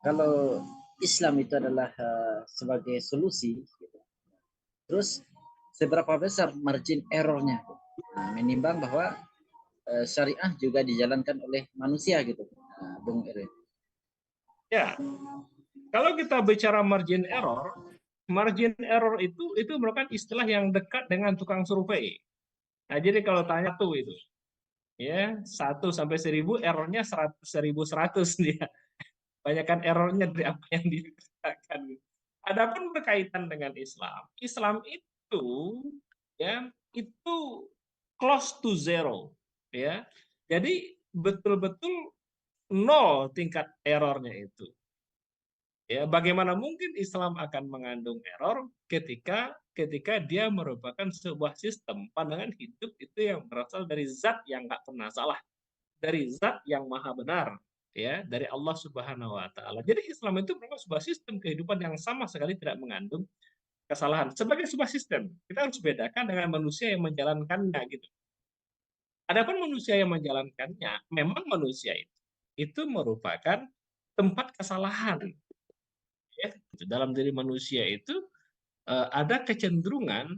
kalau Islam itu adalah sebagai solusi, gitu. Terus seberapa besar margin errornya? Nah, menimbang bahwa syariah juga dijalankan oleh manusia gitu, Bung Erwin. Ya, kalau kita bicara margin error itu merupakan istilah yang dekat dengan tukang survei. Nah, jadi kalau tanya tuh itu, ya 1 sampai 1000 errornya 1100 dia. Banyakkan errornya dari apa yang dikerjakan. Adapun berkaitan dengan Islam, Islam itu ya itu close to zero, ya. Jadi betul-betul nol tingkat errornya itu. Ya, bagaimana mungkin Islam akan mengandung error ketika dia merupakan sebuah sistem pandangan hidup itu yang berasal dari zat yang nggak pernah salah, dari zat yang maha benar, ya, dari Allah Subhanahu wa taala. Jadi Islam itu merupakan sebuah sistem kehidupan yang sama sekali tidak mengandung kesalahan. Sebagai sebuah sistem, kita harus bedakan dengan manusia yang menjalankannya gitu. Adapun manusia yang menjalankannya, memang manusia itu merupakan tempat kesalahan, ya. Dalam diri manusia itu ada kecenderungan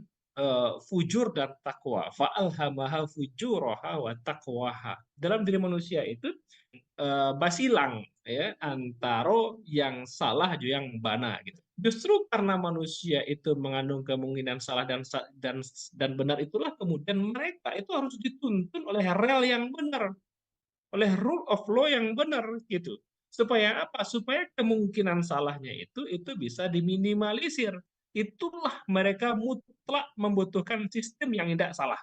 fujur dan takwa. Fa'alhamaha fujuraha wa taqwaha. Dalam diri manusia itu basilang, ya, antara yang salah juga yang bana gitu. Justru karena manusia itu mengandung kemungkinan salah dan benar, itulah kemudian mereka itu harus dituntun oleh rel yang benar, oleh rule of law yang benar gitu. Supaya apa? Supaya kemungkinan salahnya itu bisa diminimalisir. Itulah mereka mutlak membutuhkan sistem yang tidak salah.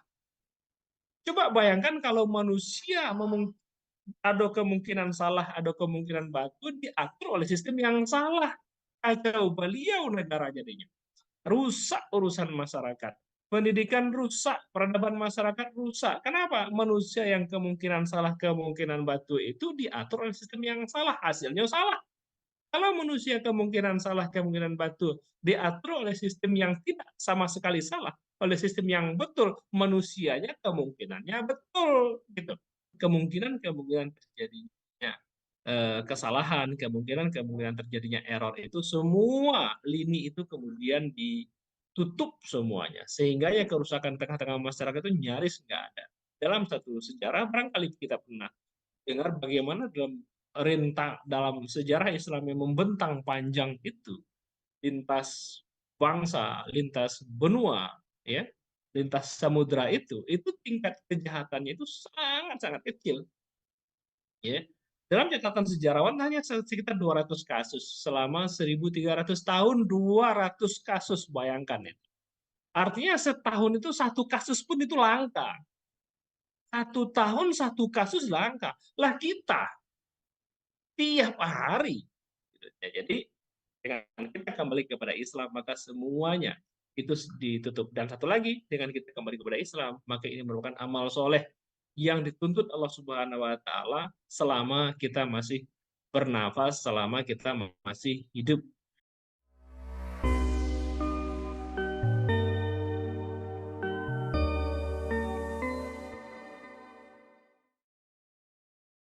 Coba bayangkan kalau manusia ada kemungkinan salah, ada kemungkinan batu, diatur oleh sistem yang salah. Kacau beliau negara jadinya. Rusak urusan masyarakat. Pendidikan rusak, peradaban masyarakat rusak. Kenapa? Manusia yang kemungkinan salah, kemungkinan batu itu diatur oleh sistem yang salah, hasilnya salah. Kalau manusia kemungkinan salah, kemungkinan batu diatur oleh sistem yang tidak sama sekali salah, oleh sistem yang betul, manusianya kemungkinannya betul gitu. Kemungkinan terjadinya kesalahan, kemungkinan terjadinya error itu semua lini itu kemudian ditutup semuanya, sehingga ya kerusakan tengah-tengah masyarakat itu nyaris nggak ada. Dalam satu sejarah barangkali kita pernah dengar bagaimana dalam sejarah Islam yang membentang panjang itu, lintas bangsa, lintas benua, ya, lintas samudra itu tingkat kejahatannya itu sangat-sangat kecil, ya. Dalam catatan sejarawan hanya sekitar 200 kasus selama 1.300 tahun, 200 kasus, bayangkan itu. Artinya setahun itu satu kasus pun itu langka. 1 tahun 1 kasus langka. Lah kita tiap hari. Ya, jadi dengan kita kembali kepada Islam, maka semuanya itu ditutup. Dan satu lagi, dengan kita kembali kepada Islam, maka ini merupakan amal soleh yang dituntut Allah Subhanahu wa Ta'ala selama kita masih bernafas, selama kita masih hidup.